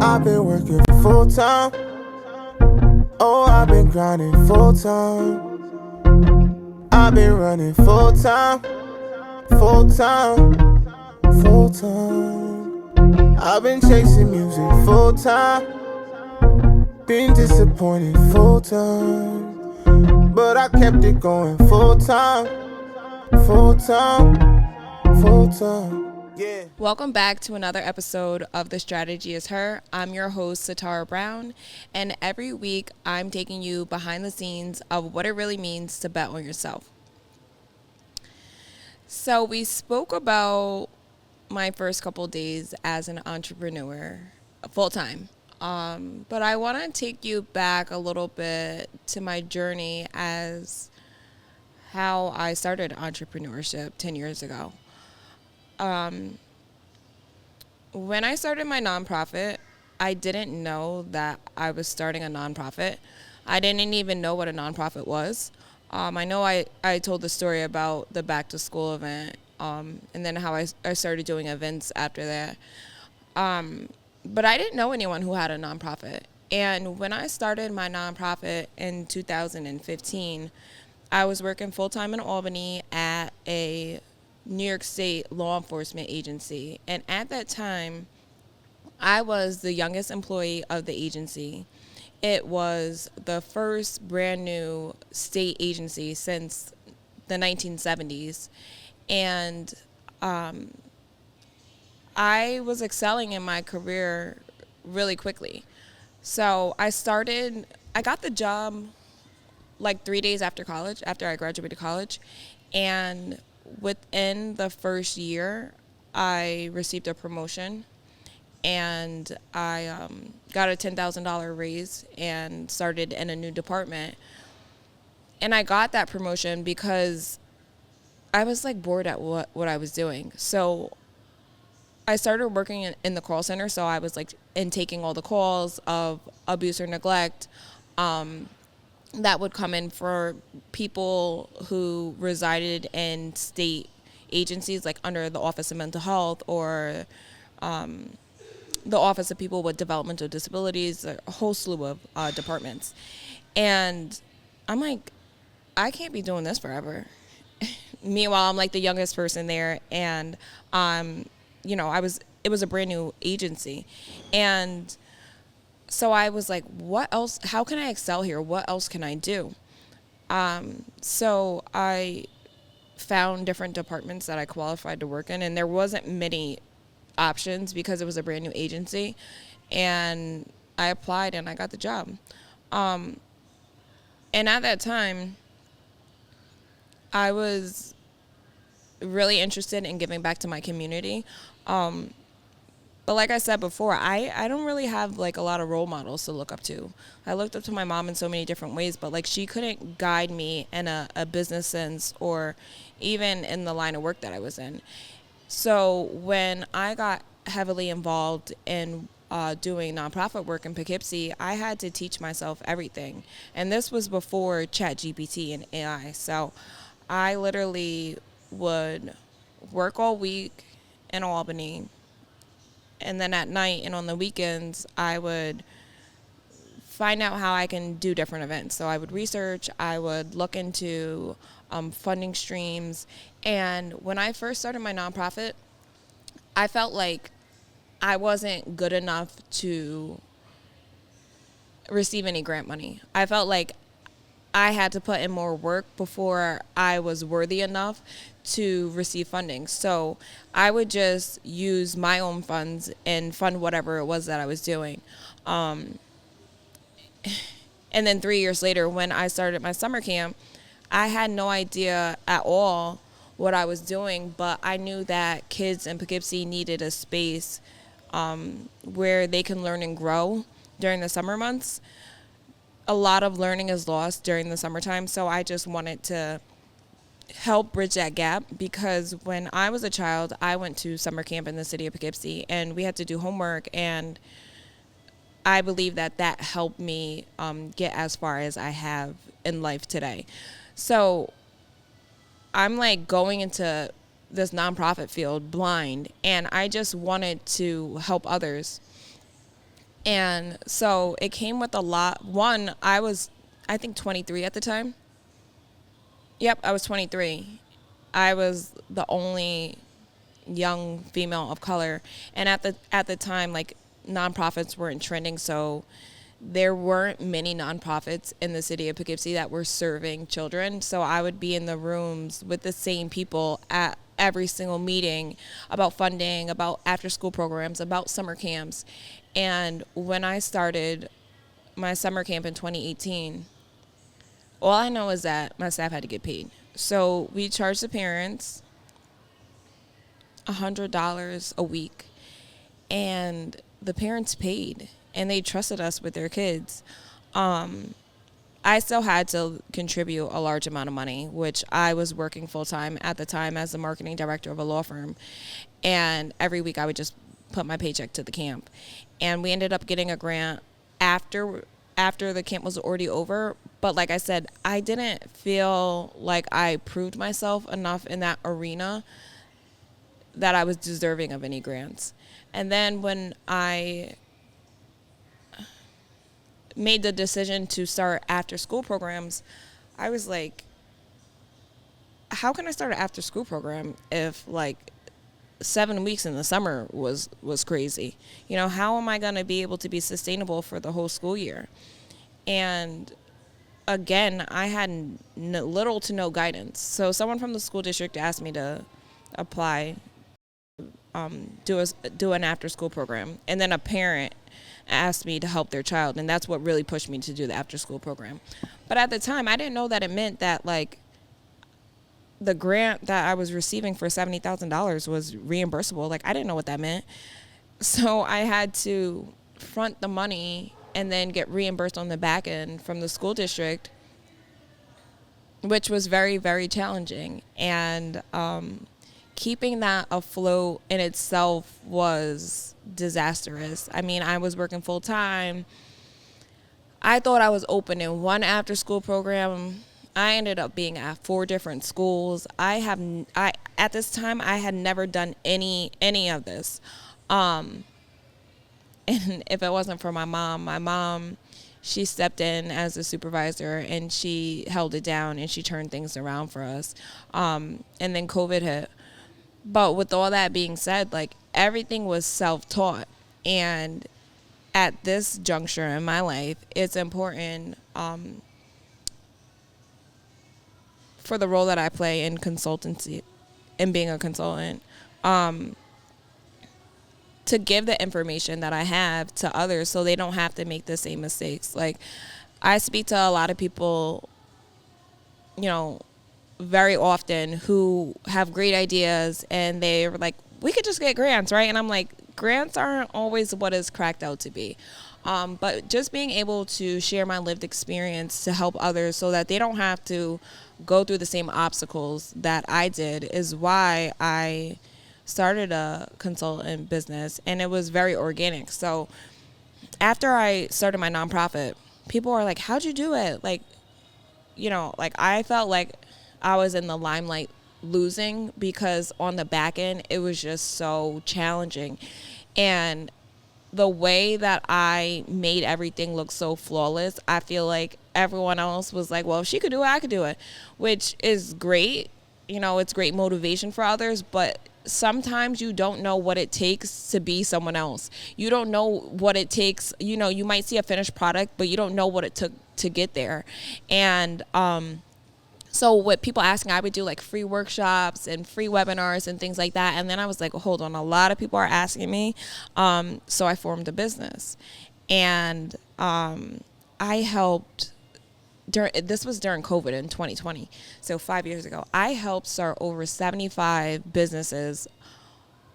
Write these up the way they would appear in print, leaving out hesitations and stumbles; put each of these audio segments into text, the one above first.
I've been working full time. Oh, I've been grinding full time. I've been running full time, full time, full time. I've been chasing music full time. Been disappointed full time, but I kept it going full time, full time, full time. Yeah. Welcome back to another episode of The Strategy is Her. I'm your host, Satara Brown, and every week I'm taking you behind the scenes of what it really means to bet on yourself. So we spoke about my first couple days as an entrepreneur, full-time. But I want to take you back a little bit to my journey as how I started entrepreneurship 10 years ago. When I started my nonprofit, I didn't know that I was starting a nonprofit. I didn't even know what a nonprofit was. I know I told the story about the back to school event, and then how I started doing events after that. But I didn't know anyone who had a nonprofit. And when I started my nonprofit in 2015, I was working full-time in Albany at a New York State law enforcement agency. And at that time, I was the youngest employee of the agency. It was the first brand new state agency since the 1970s. And I was excelling in my career really quickly. So I got the job like 3 days after college, after I graduated college. And within the first year, I received a promotion, and I got a $10,000 raise and started in a new department. And I got that promotion because I was like bored at what I was doing. So I started working in the call center, so I was like taking all the calls of abuse or neglect that would come in for people who resided in state agencies, like under the Office of Mental Health or the Office of People with Developmental Disabilities, a whole slew of departments. And I'm like, I can't be doing this forever. Meanwhile, I'm like the youngest person there, and it was a brand new agency. And so I was like, what else? How can I excel here? What else can I do? So I found different departments that I qualified to work in, and there wasn't many options because it was a brand new agency. And I applied and I got the job. And at that time, I was really interested in giving back to my community. But like I said before, I don't really have like a lot of role models to look up to. I looked up to my mom in so many different ways, but like she couldn't guide me in a business sense or even in the line of work that I was in. So when I got heavily involved in doing nonprofit work in Poughkeepsie, I had to teach myself everything. And this was before ChatGPT and AI. So I literally would work all week in Albany, and then at night and on the weekends, I would find out how I can do different events. So I would research, I would look into funding streams. And when I first started my nonprofit, I felt like I wasn't good enough to receive any grant money. I felt like I had to put in more work before I was worthy enough to receive funding. So I would just use my own funds and fund whatever it was that I was doing. And then 3 years later, when I started my summer camp, I had no idea at all what I was doing, but I knew that kids in Poughkeepsie needed a space where they can learn and grow during the summer months. A lot of learning is lost during the summertime, so I just wanted to help bridge that gap, because when I was a child, I went to summer camp in the city of Poughkeepsie, and we had to do homework, and I believe that helped me get as far as I have in life today. So I'm like going into this nonprofit field blind, and I just wanted to help others. And so it came with a lot. One, I was, I think, 23 at the time. Yep, I was 23. I was the only young female of color, and at the time, like, nonprofits weren't trending, so there weren't many nonprofits in the city of Poughkeepsie that were serving children. So I would be in the rooms with the same people at every single meeting about funding, about after school programs, about summer camps. And when I started my summer camp in 2018, all I know is that my staff had to get paid. So we charged the parents $100 a week, and the parents paid, and they trusted us with their kids. I still had to contribute a large amount of money, which I was working full time at the time as the marketing director of a law firm. And every week I would just put my paycheck to the camp. And we ended up getting a grant after the camp was already over. But like I said, I didn't feel like I proved myself enough in that arena that I was deserving of any grants. And then when I made the decision to start after school programs, I was like, how can I start an after school program if, like, 7 weeks in the summer was crazy? You know, how am I going to be able to be sustainable for the whole school year? And again, I had little to no guidance. So someone from the school district asked me to apply, do an after school program, and then a parent asked me to help their child, and that's what really pushed me to do the after school program. But at the time, I didn't know that it meant that, like, the grant that I was receiving for $70,000 was reimbursable. Like, I didn't know what that meant. So I had to front the money and then get reimbursed on the back end from the school district, which was very, very challenging. And keeping that afloat in itself was disastrous. I mean, I was working full time. I thought I was opening one after school program. I ended up being at 4 different schools. At this time I had never done any of this. And if it wasn't for my mom, she stepped in as a supervisor and she held it down and she turned things around for us. And then COVID hit. But with all that being said, like, everything was self-taught. And at this juncture in my life, it's important for the role that I play in consultancy and being a consultant, to give the information that I have to others so they don't have to make the same mistakes. Like, I speak to a lot of people, you know, very often who have great ideas and they're like, we could just get grants, right? And I'm like, grants aren't always what it's cracked out to be. But just being able to share my lived experience to help others so that they don't have to go through the same obstacles that I did is why I started a consultant business, and it was very organic. So after I started my nonprofit, people were like, how'd you do it? Like, you know, like, I felt like I was in the limelight losing because on the back end, it was just so challenging. And the way that I made everything look so flawless, I feel like everyone else was like, well, if she could do it, I could do it, which is great. You know, it's great motivation for others, but sometimes you don't know what it takes to be someone else. You don't know what it takes. You know, you might see a finished product, but you don't know what it took to get there. And so with people asking, I would do like free workshops and free webinars and things like that. And then I was like, hold on, a lot of people are asking me. So I formed a business. And I helped, this was during COVID in 2020. So 5 years ago, I helped start over 75 businesses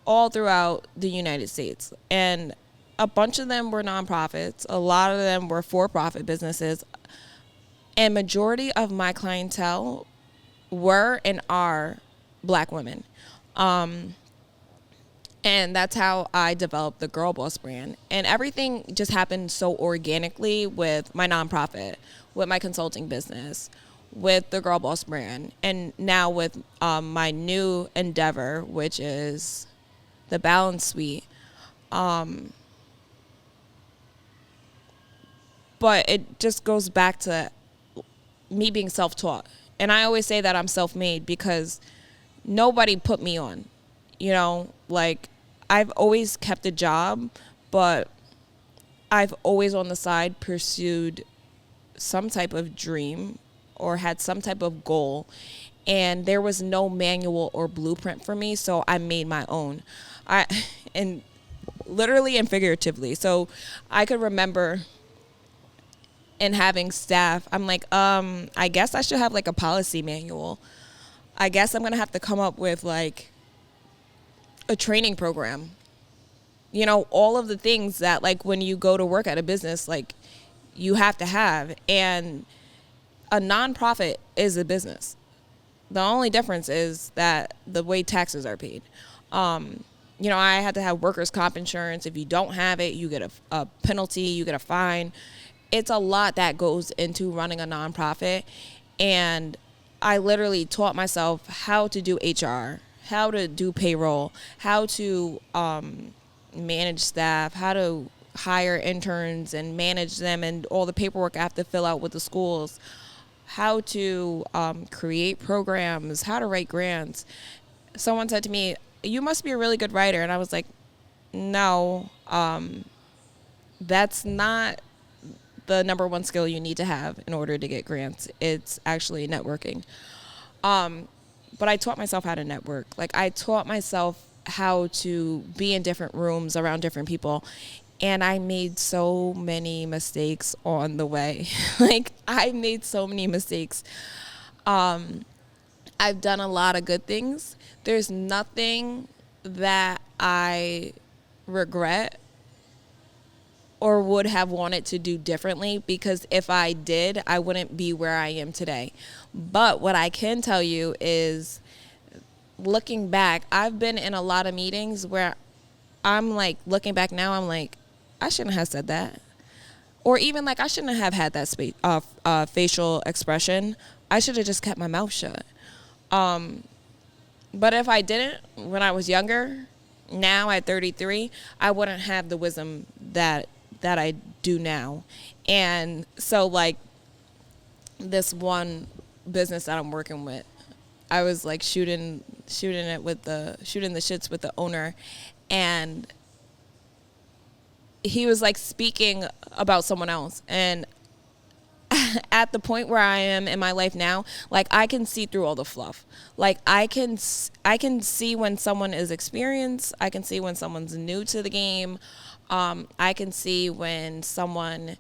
all throughout the United States. And a bunch of them were nonprofits. A lot of them were for-profit businesses. And majority of my clientele were and are Black women. And that's how I developed the Girl Boss brand. And everything just happened so organically with my nonprofit, with my consulting business, with the Girl Boss brand, and now with my new endeavor, which is the Balance Suite. But it just goes back to me being self-taught. And I always say that I'm self-made because nobody put me on. You know, like, I've always kept a job, but I've always on the side pursued some type of dream or had some type of goal. And there was no manual or blueprint for me, so I made my own. And literally and figuratively. So I could remember and having staff, I'm like, I guess I should have like a policy manual. I guess I'm going to have to come up with like a training program. You know, all of the things that like when you go to work at a business, like you have to have. And a nonprofit is a business. The only difference is that the way taxes are paid. You know, I had to have workers' comp insurance. If you don't have it, you get a penalty, you get a fine. It's a lot that goes into running a nonprofit. And I literally taught myself how to do HR, how to do payroll, how to manage staff, how to hire interns and manage them and all the paperwork I have to fill out with the schools, how to create programs, how to write grants. Someone said to me, "You must be a really good writer." And I was like, no, that's not the number one skill you need to have in order to get grants. It's actually networking. But I taught myself how to network. Like, I taught myself how to be in different rooms around different people. And I made so many mistakes on the way. Like, I made so many mistakes. I've done a lot of good things. There's nothing that I regret or would have wanted to do differently, because if I did, I wouldn't be where I am today. But what I can tell you is, looking back, I've been in a lot of meetings where I'm like, looking back now, I'm like, I shouldn't have said that. Or even like, I shouldn't have had that facial expression. I should have just kept my mouth shut. But if I didn't, when I was younger, now at 33, I wouldn't have the wisdom that I do now. And so, like, this one business that I'm working with, I was like shooting the shits with the owner, and he was like speaking about someone else. And at the point where I am in my life now, like, I can see through all the fluff. Like, I can see when someone is experienced. I can see when someone's new to the game. I can see when someone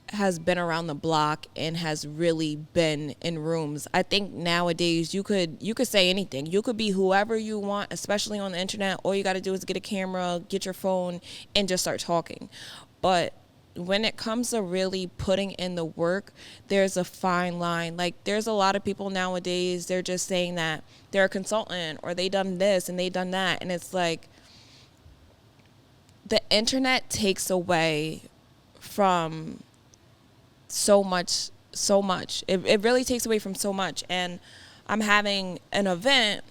has been around the block and has really been in rooms. I think nowadays you could say anything. You could be whoever you want, especially on the internet. All you got to do is get a camera, get your phone, and just start talking. But when it comes to really putting in the work, there's a fine line. Like, there's a lot of people nowadays, they're just saying that they're a consultant, or they done this and they done that. And it's like, the internet takes away from so much. It really takes away from so much. And I'm having an event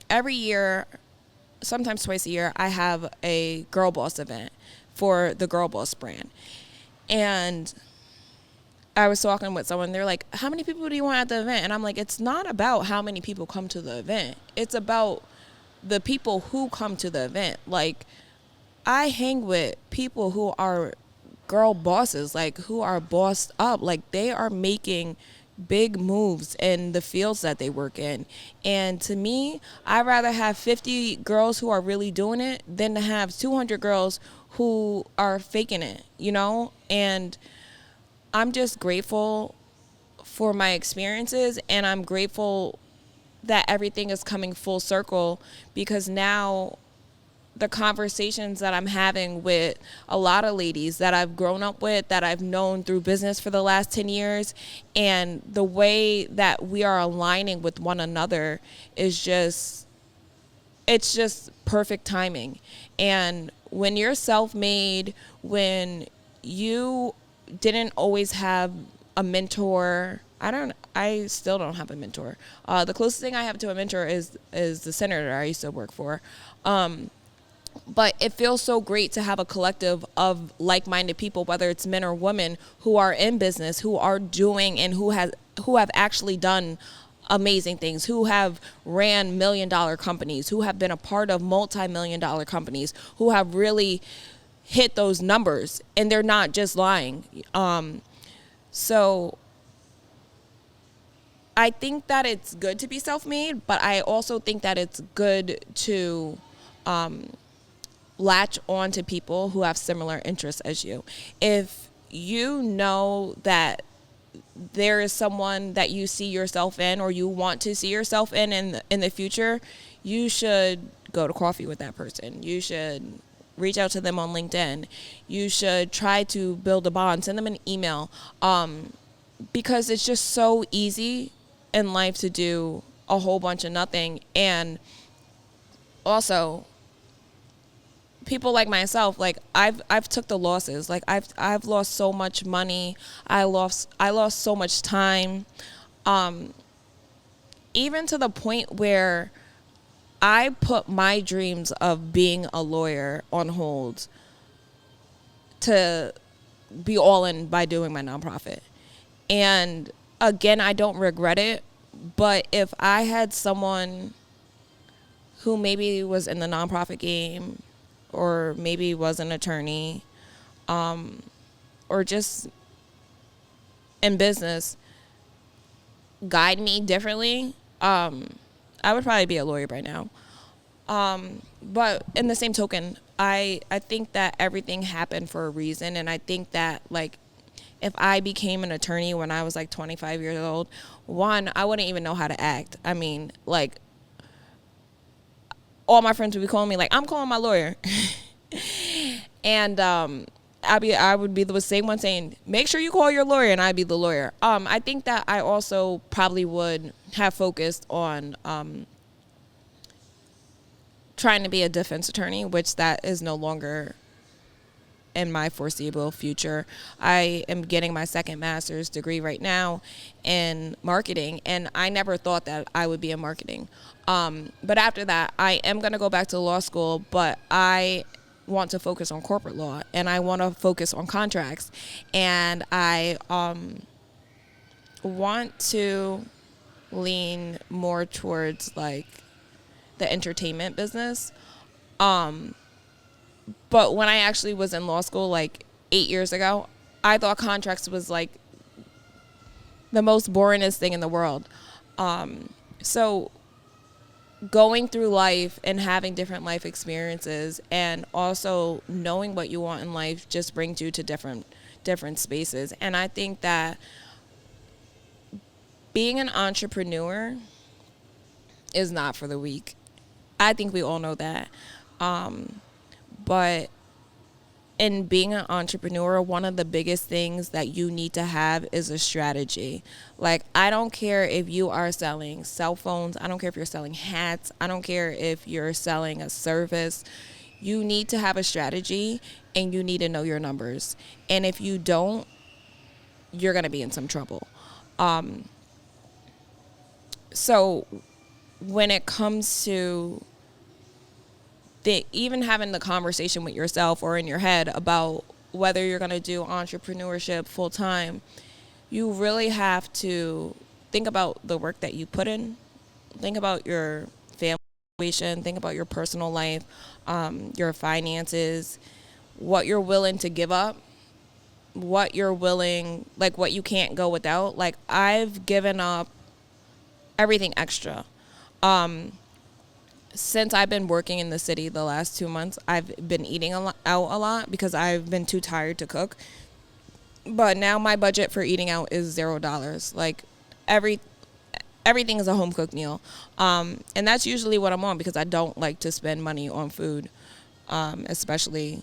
every year, sometimes twice a year. I have a Girl Boss event for the Girl Boss brand. And I was talking with someone, they're like, how many people do you want at the event? And I'm like, it's not about how many people come to the event. It's about the people who come to the event. Like, I hang with people who are girl bosses, like, who are bossed up. Like, they are making big moves in the fields that they work in. And to me, I'd rather have 50 girls who are really doing it than to have 200 girls who are faking it, you know? And I'm just grateful for my experiences, and I'm grateful that everything is coming full circle, because now the conversations that I'm having with a lot of ladies that I've grown up with, that I've known through business for the last 10 years, and the way that we are aligning with one another is just, it's just perfect timing. And when you're self-made, when you didn't always have a mentor. I still don't have a mentor. The closest thing I have to a mentor is the senator I used to work for. But it feels so great to have a collective of like-minded people, whether it's men or women, who are in business, who are doing and who have actually done amazing things, who have ran million-dollar companies, who have been a part of multi-million-dollar companies, who have really hit those numbers, and they're not just lying. So I think that it's good to be self-made, but I also think that it's good to latch on to people who have similar interests as you. If you know that there is someone that you see yourself in, or you want to see yourself in the future, you should go to coffee with that person. You should reach out to them on LinkedIn. You should try to build a bond, send them an email, because it's just so easy in life to do a whole bunch of nothing. And also, people like myself, like I've took the losses. Like I've lost so much money. I lost so much time, even to the point where I put my dreams of being a lawyer on hold to be all in by doing my nonprofit. And again, I don't regret it, but if I had someone who maybe was in the nonprofit game, or maybe was an attorney, or just in business, guide me differently, I would probably be a lawyer by now. But in the same token, I think that everything happened for a reason. And I think that, like, if I became an attorney when I was like 25 years old, one, I wouldn't even know how to act. I mean, like, all my friends would be calling me like, I'm calling my lawyer. And I would be the same one saying, make sure you call your lawyer, and I'd be the lawyer. I think that I also probably would have focused on trying to be a defense attorney, which that is no longer in my foreseeable future. I am getting my second master's degree right now in marketing, and I never thought that I would be in marketing. But after that, I am going to go back to law school, but I want to focus on corporate law, and I want to focus on contracts, and I want to lean more towards like the entertainment business. But when I actually was in law school, like 8 years ago, I thought contracts was like the most boringest thing in the world. So going through life and having different life experiences, and also knowing what you want in life, just brings you to different spaces. And I think that being an entrepreneur is not for the weak. I think we all know that. But in being an entrepreneur, one of the biggest things that you need to have is a strategy. Like, I don't care if you are selling cell phones. I don't care if you're selling hats. I don't care if you're selling a service. You need to have a strategy, and you need to know your numbers. And if you don't, you're going to be in some trouble. So when it comes to even having the conversation with yourself or in your head about whether you're going to do entrepreneurship full time, you really have to think about the work that you put in, think about your family situation, think about your personal life, your finances, what you're willing to give up, what you're willing, like what you can't go without. Like, I've given up everything extra. Since I've been working in the city the last 2 months, I've been eating out a lot because I've been too tired to cook. But now my budget for eating out is $0. Like, everything is a home cooked meal. And that's usually what I'm on, because I don't like to spend money on food, especially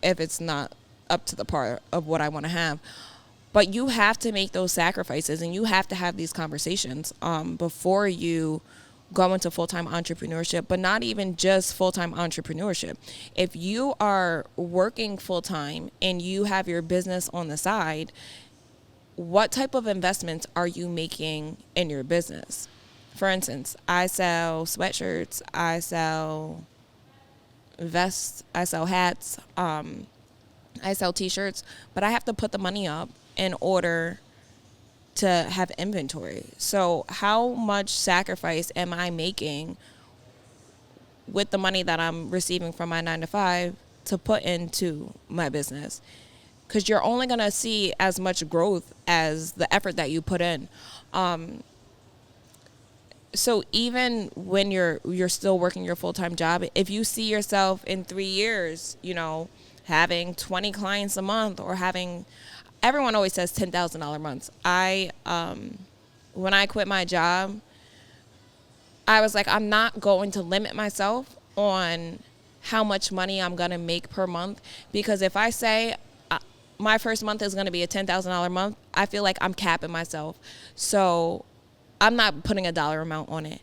if it's not up to the par of what I want to have. But you have to make those sacrifices, and you have to have these conversations before you go into full-time entrepreneurship, but not even just full-time entrepreneurship. If you are working full-time and you have your business on the side, what type of investments are you making in your business? For instance, I sell sweatshirts, I sell vests, I sell hats, I sell t-shirts, but I have to put the money up in order to have inventory. So how much sacrifice am I making with the money that I'm receiving from my 9 to 5 to put into my business? Because you're only going to see as much growth as the effort that you put in. So even when you're still working your full-time job, if you see yourself in 3 years, having 20 clients a month, or having, everyone always says $10,000 months. When I quit my job, I was like, I'm not going to limit myself on how much money I'm going to make per month, because if I say my first month is going to be a $10,000 month, I feel like I'm capping myself. So I'm not putting a dollar amount on it.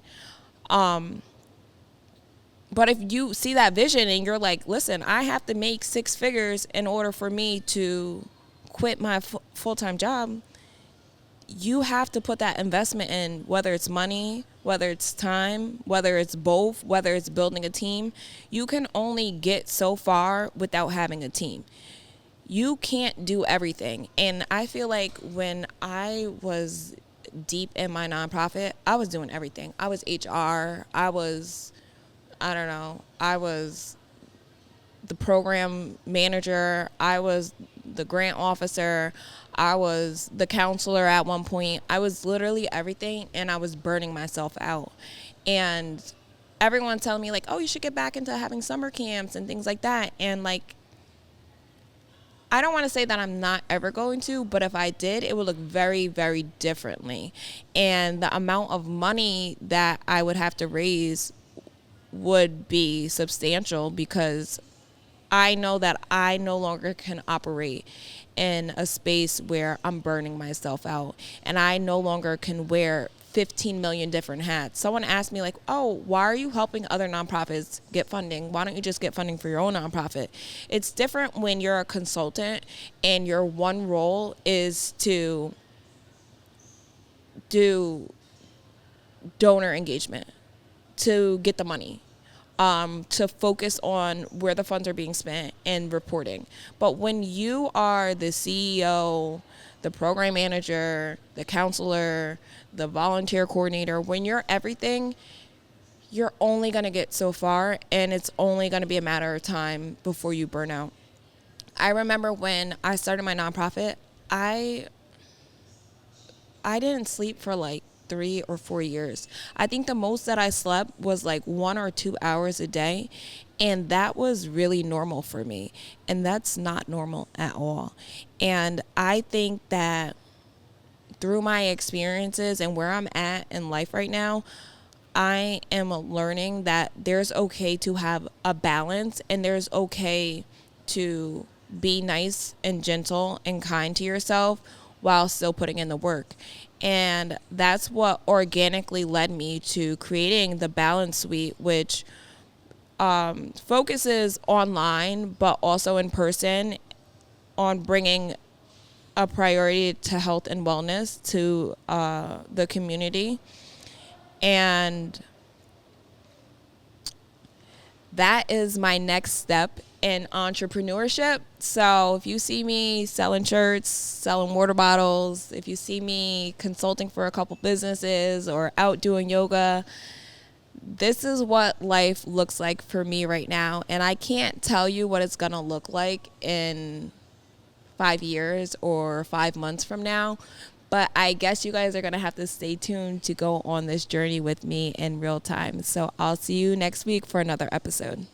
But if you see that vision and you're like, listen, I have to make 6 figures in order for me to quit my full-time job, you have to put that investment in, whether it's money, whether it's time, whether it's both, whether it's building a team. You can only get so far without having a team. You can't do everything. And I feel like when I was deep in my nonprofit, I was doing everything. I was HR. I was the program manager. I was the grant officer. I was the counselor at one point. I was literally everything, and I was burning myself out. And everyone telling me like, oh, you should get back into having summer camps and things like that. And like, I don't want to say that I'm not ever going to, but if I did, it would look very, very differently. And the amount of money that I would have to raise would be substantial, because I know that I no longer can operate in a space where I'm burning myself out, and I no longer can wear 15 million different hats. Someone asked me like, oh, why are you helping other nonprofits get funding? Why don't you just get funding for your own nonprofit? It's different when you're a consultant and your one role is to do donor engagement, to get the money, to focus on where the funds are being spent and reporting. But when you are the CEO, the program manager, the counselor, the volunteer coordinator, when you're everything, you're only going to get so far, and it's only going to be a matter of time before you burn out. I remember when I started my nonprofit, I didn't sleep for like 3 or 4 years. I think the most that I slept was like 1 or 2 hours a day, and that was really normal for me, and that's not normal at all. And I think that through my experiences and where I'm at in life right now, I am learning that there's okay to have a balance, and there's okay to be nice and gentle and kind to yourself while still putting in the work. And that's what organically led me to creating the Balance Suite, which focuses online but also in person on bringing a priority to health and wellness to the community. And that is my next step in entrepreneurship. So if you see me selling shirts, selling water bottles, if you see me consulting for a couple businesses or out doing yoga, this is what life looks like for me right now. And I can't tell you what it's going to look like in 5 years or 5 months from now. But I guess you guys are going to have to stay tuned to go on this journey with me in real time. So I'll see you next week for another episode.